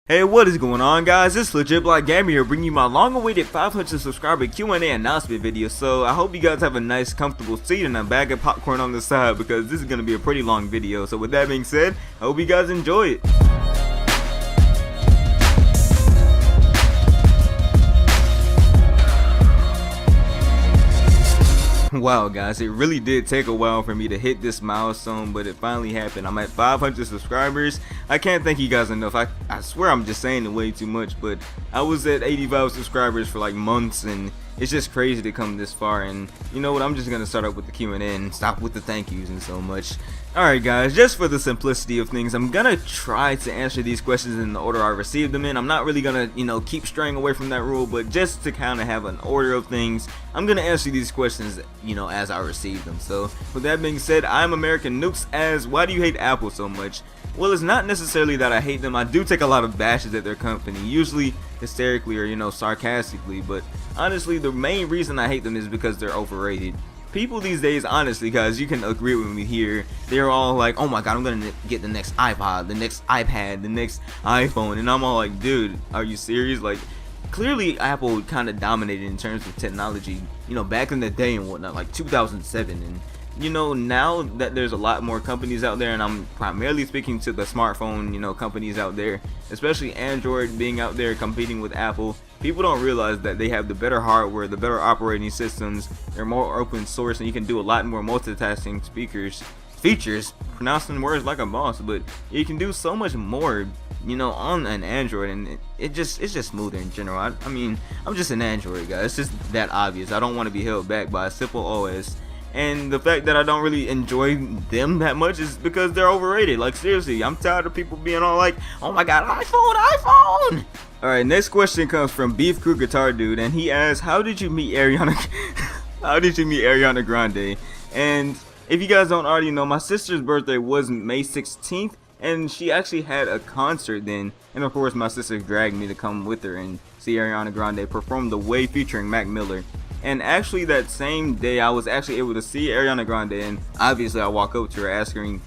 Hey, what is going on, guys? It's LegitBlackGamer here, bringing you my long-awaited 500 subscriber Q&A announcement video. So I hope you guys have a nice, comfortable seat and a bag of popcorn on the side, because this is going to be a pretty long video. So with that being said, I hope you guys enjoy it. Wow, guys, it really did take a while for me to hit this milestone, but it finally happened. I'm at 500 subscribers. I can't thank you guys enough. I swear I'm just saying it way too much, but I was at 85 subscribers for like months, and it's just crazy to come this far. And you know what, I'm just gonna start up with the Q&A and stop with the thank yous and so much. Alright guys, just for the simplicity of things, I'm gonna try to answer these questions in the order I received them in. I'm not really gonna, keep straying away from that rule, but just to kind of have an order of things, I'm gonna answer these questions, as I receive them. So with that being said, I'm American Nukes as why do you hate Apple so much? Well, it's not necessarily that I hate them. I do take a lot of bashes at their company, usually hysterically or sarcastically, but honestly the main reason I hate them is because they're overrated. People these days, honestly guys, you can agree with me here, they're all like, oh my god, I'm gonna get the next iPod, the next iPad, the next iPhone, and I'm all like, dude, are you serious? Like, clearly Apple kind of dominated in terms of technology, back in the day and whatnot, like 2007, and now that there's a lot more companies out there, and I'm primarily speaking to the smartphone companies out there, especially Android being out there competing with Apple, people don't realize that they have the better hardware, the better operating systems, they're more open source, and you can do a lot more multitasking features, pronouncing words like a boss, but you can do so much more on an Android, and it's just smoother in general. I mean, I'm just an Android guy, it's just that obvious. I don't want to be held back by a simple OS. And the fact that I don't really enjoy them that much is because they're overrated. Like, seriously, I'm tired of people being all like, oh my god, iPhone. Alright, next question comes from Beef Crew Guitar Dude, and he asks, how did you meet Ariana Grande? And if you guys don't already know, my sister's birthday was May 16th, and she actually had a concert then, and of course my sister dragged me to come with her and see Ariana Grande perform The Way featuring Mac Miller. And actually that same day I was actually able to see Ariana Grande, and obviously I walk up to her asking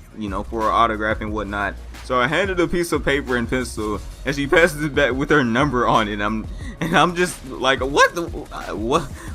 for her autograph and whatnot. So I handed a piece of paper and pencil, and she passes it back with her number on it. I'm just like, what?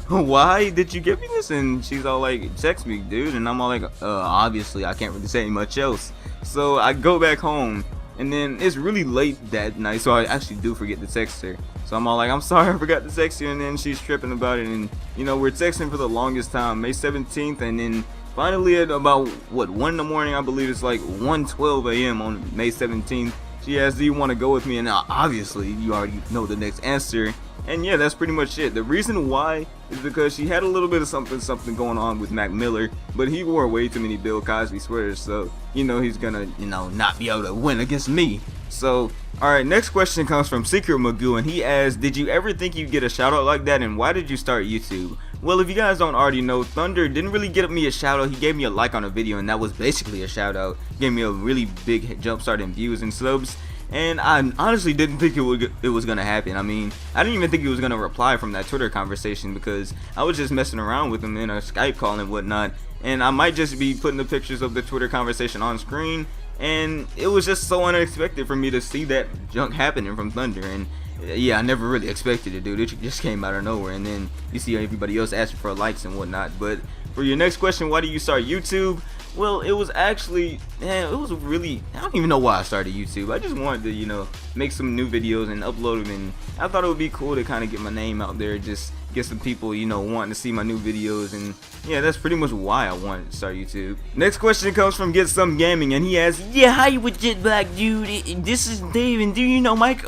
Why did you give me this? And she's all like, text me, dude. And I'm all like, obviously I can't really say much else. So I go back home, and then it's really late that night, so I actually do forget to text her. So I'm all like, I'm sorry, I forgot to text you, and then she's tripping about it, and we're texting for the longest time, May 17th, and then finally at about 1 in the morning, I believe it's like 1:12 a.m. on May 17th, she asked, do you want to go with me? And obviously you already know the next answer, and yeah, that's pretty much it. The reason why is because she had a little bit of something going on with Mac Miller, but he wore way too many Bill Cosby sweaters, so he's gonna not be able to win against me. So alright, next question comes from Secret Magoo, and he asks, did you ever think you'd get a shout out like that, and why did you start YouTube? Well, if you guys don't already know, Thunder didn't really give me a shout out. He gave me a like on a video, and that was basically a shout out. Gave me a really big jump start in views and subs, and I honestly didn't think it was gonna happen. I mean, I didn't even think he was gonna reply from that Twitter conversation, because I was just messing around with him in a Skype call and whatnot, and I might just be putting the pictures of the Twitter conversation on screen, and it was just so unexpected for me to see that junk happening from Thunder. And yeah, I never really expected it, dude. It just came out of nowhere, and then you see everybody else asking for likes and whatnot. But for your next question, why do you start YouTube? Well, it was actually, I don't even know why I started YouTube. I just wanted to, make some new videos and upload them, and I thought it would be cool to kind of get my name out there, just get some people, wanting to see my new videos, and yeah, that's pretty much why I wanted to start YouTube. Next question comes from Get Some Gaming, and he asks, yeah, how you with Jet Black, dude? This is Dave, and do you know Mike?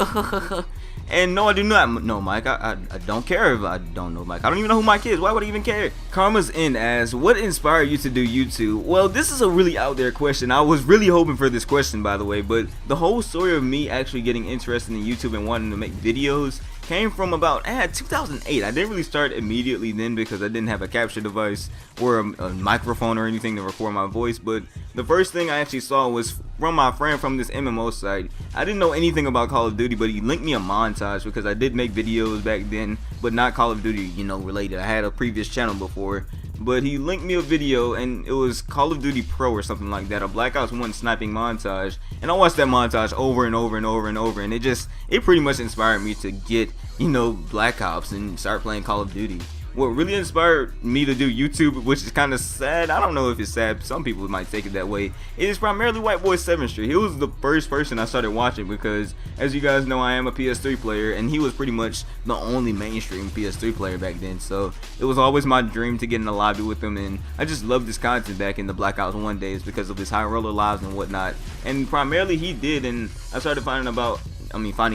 And no, I do not know Mike. I don't care if I don't know Mike. I don't even know who Mike is. Why would I even care? Karma's In asks, what inspired you to do YouTube? Well, this is a really out there question. I was really hoping for this question, by the way, but the whole story of me actually getting interested in YouTube and wanting to make videos came from about 2008. I didn't really start immediately then because I didn't have a capture device or a microphone or anything to record my voice, but the first thing I actually saw was from my friend from this MMO site. I didn't know anything about Call of Duty, but he linked me a montage because I did make videos back then, but not Call of Duty related. I had a previous channel before, but he linked me a video, and it was Call of Duty Pro or something like that, a Black Ops 1 sniping montage, and I watched that montage over and over and over and over, and it pretty much inspired me to get, you know, Black Ops and start playing Call of Duty. What really inspired me to do YouTube, which is kind of sad, I don't know if it's sad, some people might take it that way, is primarily White Boy 7th Street. He was the first person I started watching because, as you guys know, I am a PS3 player, and he was pretty much the only mainstream PS3 player back then, so it was always my dream to get in the lobby with him, and I just loved his content back in the Black Ops 1 days because of his high roller lives and whatnot, and primarily he did, and I started finding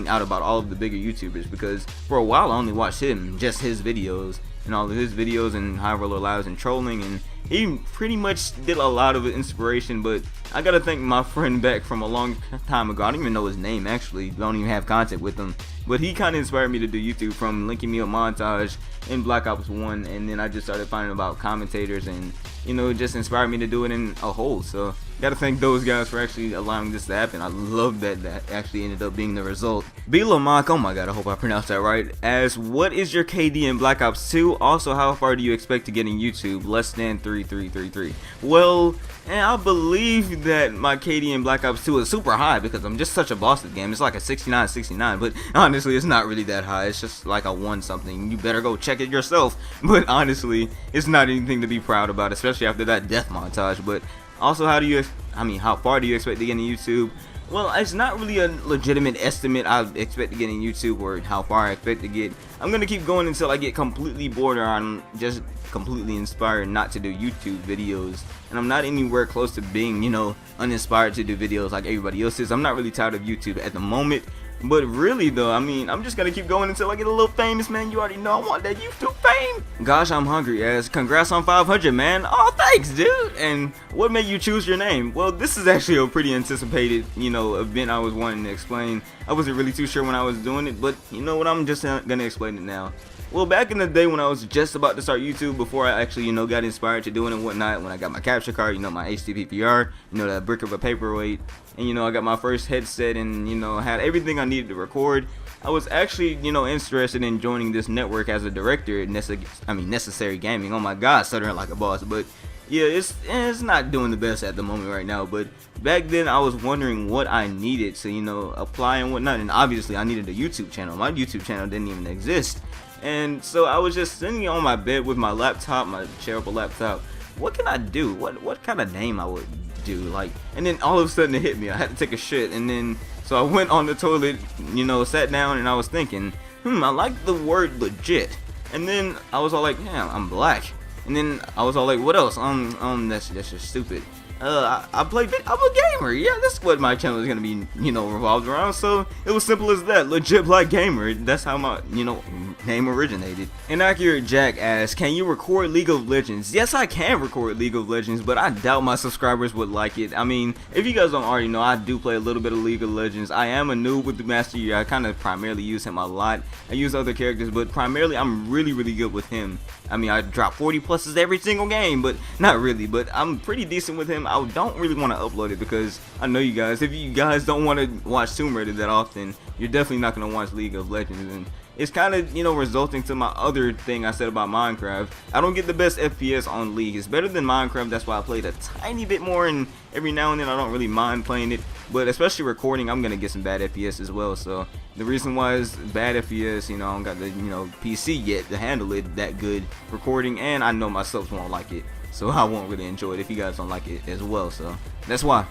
out about all of the bigger YouTubers, because for a while I only watched him, just his videos, and all of his videos and high roller lives and trolling, and he pretty much did a lot of inspiration. But I gotta thank my friend back from a long time ago. I don't even know his name, actually, don't even have contact with him, but he kind of inspired me to do YouTube from linking me a montage in Black Ops 1, and then I just started finding about commentators, and you know, it just inspired me to do it in a whole. So gotta thank those guys for actually allowing this to happen. I love that actually ended up being the result. B-Lamock, oh my god, I hope I pronounced that right, as what is your KD in Black Ops 2? Also, how far do you expect to get in YouTube? Less than 3333. Well, and I believe that my KD in Black Ops 2 is super high because I'm just such a boss at the game. It's like a 69, but honestly, it's not really that high. It's just like a 1 something. You better go check it yourself. But honestly, it's not anything to be proud about, especially after that death montage. But also, how far do you expect to get in YouTube? Well, it's not really a legitimate estimate I expect to get in YouTube or how far I expect to get. I'm gonna keep going until I get completely bored or I'm just completely inspired not to do YouTube videos, and I'm not anywhere close to being, you know, uninspired to do videos like everybody else is. I'm not really tired of YouTube at the moment, but really though, I mean, I'm just gonna keep going until I get a little famous, man. You already know I want that YouTube fame. Gosh, I'm hungry, as congrats on 500, man. Oh, thanks, dude. And what made you choose your name? Well, this is actually a pretty anticipated, you know, event I was wanting to explain. I wasn't really too sure when I was doing it, but you know what, I'm just gonna explain it now. Well, back in the day when I was just about to start YouTube, before I actually, you know, got inspired to doing it and whatnot, when I got my capture card, you know, my HDPPR, you know, that brick of a paperweight, and you know, I got my first headset and, you know, had everything I needed to record, I was actually, you know, interested in joining this network as a director at Necessary Gaming. Oh my god, stuttering like a boss. But yeah, it's not doing the best at the moment right now, but back then I was wondering what I needed to, you know, apply and whatnot, and obviously I needed a YouTube channel. My YouTube channel didn't even exist. And so I was just sitting on my bed with my laptop, my shareable laptop. What can I do? What kind of name I would do? Like, and then all of a sudden it hit me. I had to take a shit, and then so I went on the toilet, you know, sat down, and I was thinking, I like the word legit. And then I was all like, yeah, I'm black. And then I was all like, what else? That's just stupid. I'm a gamer. Yeah, that's what my channel is gonna be, you know, revolved around. So it was simple as that. LegitBlackGamer. That's how my, you know, name originated. Inaccurate Jack asks, can you record League of Legends? Yes, I can record League of Legends, but I doubt my subscribers would like it. I mean, if you guys don't already know, I do play a little bit of League of Legends. I am a noob with the Master Yi. I kind of primarily use him a lot. I use other characters, but primarily I'm really good with him. I mean, I drop 40 pluses every single game, but not really, but I'm pretty decent with him. I don't really want to upload it because I know you guys, if you guys don't want to watch Tomb Raider that often, you're definitely not going to watch League of Legends, and it's kind of, you know, resulting to my other thing I said about Minecraft. I don't get the best FPS on League. It's better than Minecraft, that's why I played a tiny bit more, and every now and then I don't really mind playing it, but especially recording, I'm going to get some bad FPS as well. So the reason why it's bad FPS, you know, I don't got the, you know, PC yet to handle it that good recording, and I know my subs won't like it, so I won't really enjoy it if you guys don't like it as well, so that's why.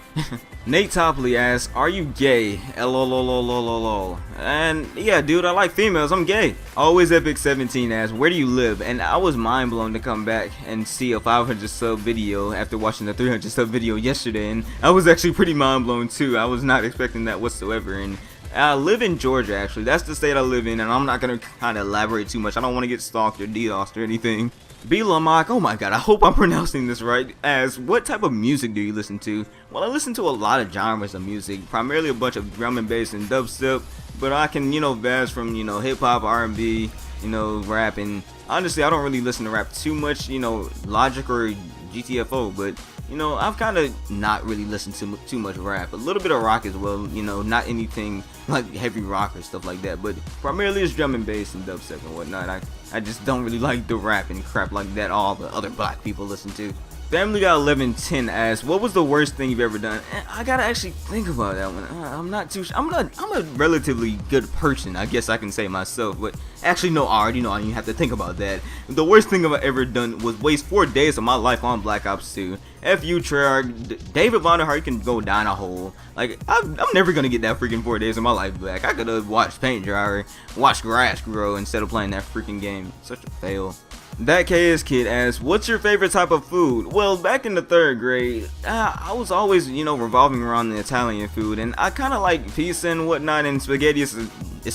Nate Topley asks, are you gay? LOLOLOLOL. And yeah, dude, I like females, I'm gay. Always Epic 17 asks, where do you live? And I was mind blown to come back and see a 500 sub video after watching the 300 sub video yesterday, and I was actually pretty mind blown too. I was not expecting that whatsoever. And I live in Georgia, actually. That's the state I live in, and I'm not gonna kind of elaborate too much. I don't want to get stalked or DDoSed or anything. B-Lamock, oh my god, I hope I'm pronouncing this right, as what type of music do you listen to? Well, I listen to a lot of genres of music, primarily a bunch of drum and bass and dubstep, but I can, you know, vast from, you know, hip-hop, R&B, you know, rap, and honestly, I don't really listen to rap too much, you know, Logic or GTFO, but you know, I've kind of not really listened to too much rap. A little bit of rock as well, you know, not anything like heavy rock or stuff like that, but primarily it's drum and bass and dubstep and whatnot. I just don't really like the rap and crap like that all the other black people listen to. Family Guy 1110 asks, what was the worst thing you've ever done? And I gotta actually think about that one. I'm a relatively good person, I guess I can say myself, but actually no, I already know I didn't have to think about that. The worst thing I've ever done was waste 4 days of my life on Black Ops 2. F you, Treyarch. David Vonderhaar can go down a hole. Like, I'm never gonna get that freaking 4 days of my life back. I could've watched paint dry or watched grass grow instead of playing that freaking game. Such a fail. That KS Kid asks, what's your favorite type of food? Well, back in the 3rd grade, I was always, you know, revolving around the Italian food, and I kind of like pizza and whatnot, and spaghetti is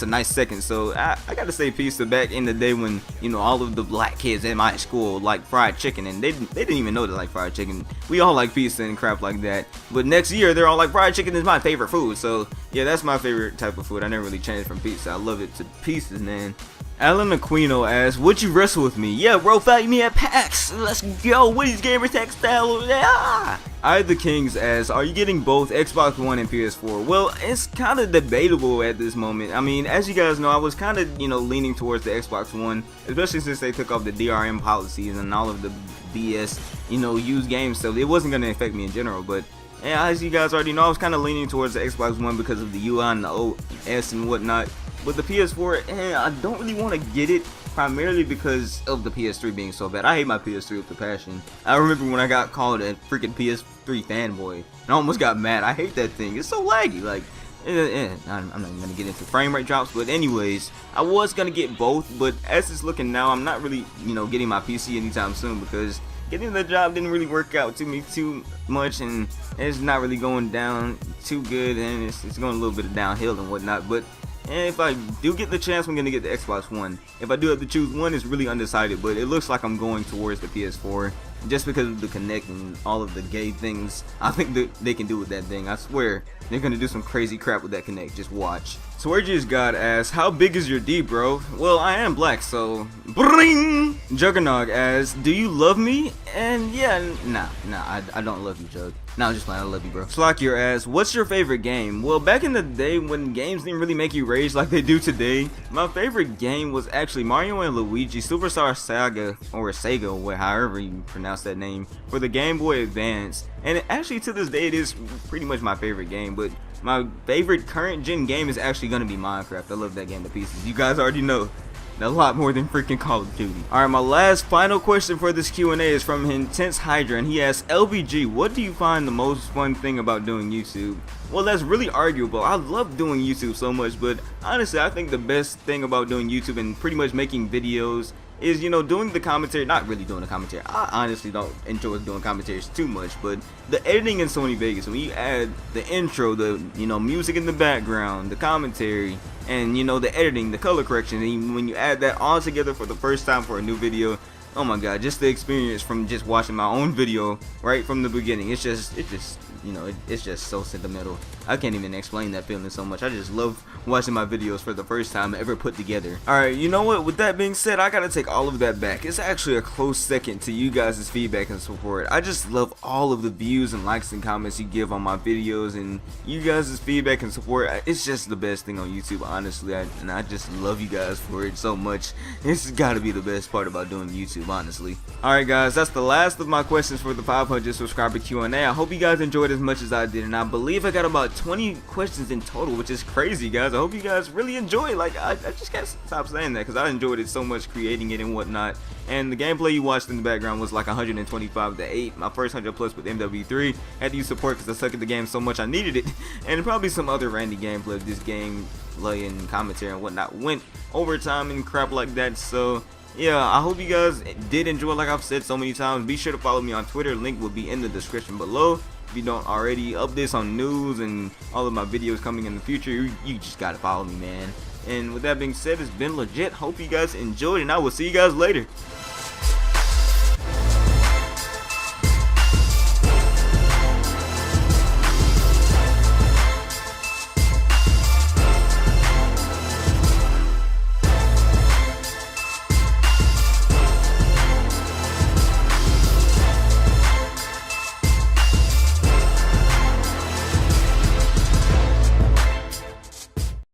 a nice second, so I gotta say pizza. Back in the day when, you know, all of the black kids in my school like fried chicken, and they didn't even know they like fried chicken. We all like pizza and crap like that, but next year they're all like fried chicken is my favorite food, so yeah, that's my favorite type of food. I never really changed from pizza. I love it to pieces, man. Alan Aquino asks, would you wrestle with me? Yeah, bro, fight me at PAX. Let's go. Woody's Gamer Textile. Yeah. I the Kings asks, are you getting both Xbox One and PS4? Well, it's kind of debatable at this moment. I mean, as you guys know, I was kind of, you know, leaning towards the Xbox One, especially since they took off the DRM policies and all of the BS, you know, used games stuff. It wasn't going to affect me in general, but yeah, as you guys already know, I was kind of leaning towards the Xbox One because of the UI and the OS and whatnot. But the PS4, I don't really want to get it, primarily because of the PS3 being so bad. I hate my PS3 with a passion. I remember when I got called a freaking PS3 fanboy, and I almost got mad. I hate that thing. It's so laggy. Like, I'm not even gonna get into frame rate drops, but anyways, I was gonna get both, but as it's looking now, I'm not really, you know, getting my PC anytime soon because getting the job didn't really work out to me too much, and it's not really going down too good, and it's going a little bit of downhill and whatnot. But if I do get the chance, I'm going to get the Xbox One. If I do have to choose one, it's really undecided, but it looks like I'm going towards the PS4 just because of the Kinect and all of the gay things I think that they can do with that thing. I swear, they're going to do some crazy crap with that Kinect. Just watch. Sweargeous God asks, how big is your D, bro? Well, I am black, so bring. Juggernog asks, do you love me? And yeah, nah, I don't love you, Jug. Nah, I'm just playing. I love you, bro. Slock your ass. What's your favorite game? Well, back in the day when games didn't really make you rage like they do today, my favorite game was actually Mario and Luigi Superstar Saga, or Sega, however you pronounce that name, for the Game Boy Advance. And actually, to this day, it is pretty much my favorite game. But my favorite current gen game is actually gonna be Minecraft. I love that game to pieces. You guys already know. A lot more than freaking Call of Duty. Alright, my last final question for this Q&A is from Intense Hydra, and he asks, LBG, what do you find the most fun thing about doing YouTube? Well, that's really arguable. I love doing YouTube so much, but honestly, I think the best thing about doing YouTube and pretty much making videos is, you know, doing the commentary. Not really doing the commentary. I honestly don't enjoy doing commentaries too much, but the editing in Sony Vegas, when you add the intro, the, you know, music in the background, the commentary, and, you know, the editing, the color correction, and when you add that all together for the first time for a new video, oh my god, just the experience from just watching my own video right from the beginning, it's just you know, it's just so sentimental. I can't even explain that feeling so much. I just love watching my videos for the first time ever put together. Alright, you know what, with that being said, I gotta take all of that back. It's actually a close second to you guys' feedback and support. I just love all of the views and likes and comments you give on my videos, and you guys' feedback and support, it's just the best thing on YouTube, honestly. And I just love you guys for it so much. It's gotta be the best part about doing YouTube, honestly. Alright guys, that's the last of my questions for the 500 subscriber Q&A. I hope you guys enjoyed as much as I did, and I believe I got about 20 questions in total, which is crazy, guys. I hope you guys really enjoy. Like, I just can't stop saying that because I enjoyed it so much, creating it and whatnot. And the gameplay you watched in the background was like 125 to 8. My first 100 plus with MW3. Had to use support because I suck at the game so much I needed it. And probably some other randy gameplay of this gameplay and commentary and whatnot went overtime and crap like that. So yeah, I hope you guys did enjoy. Like I've said so many times, be sure to follow me on Twitter. Link will be in the description below. If you don't already, updates on news and all of my videos coming in the future, you just gotta follow me, man. And with that being said, it's been legit. Hope you guys enjoyed, and I will see you guys later.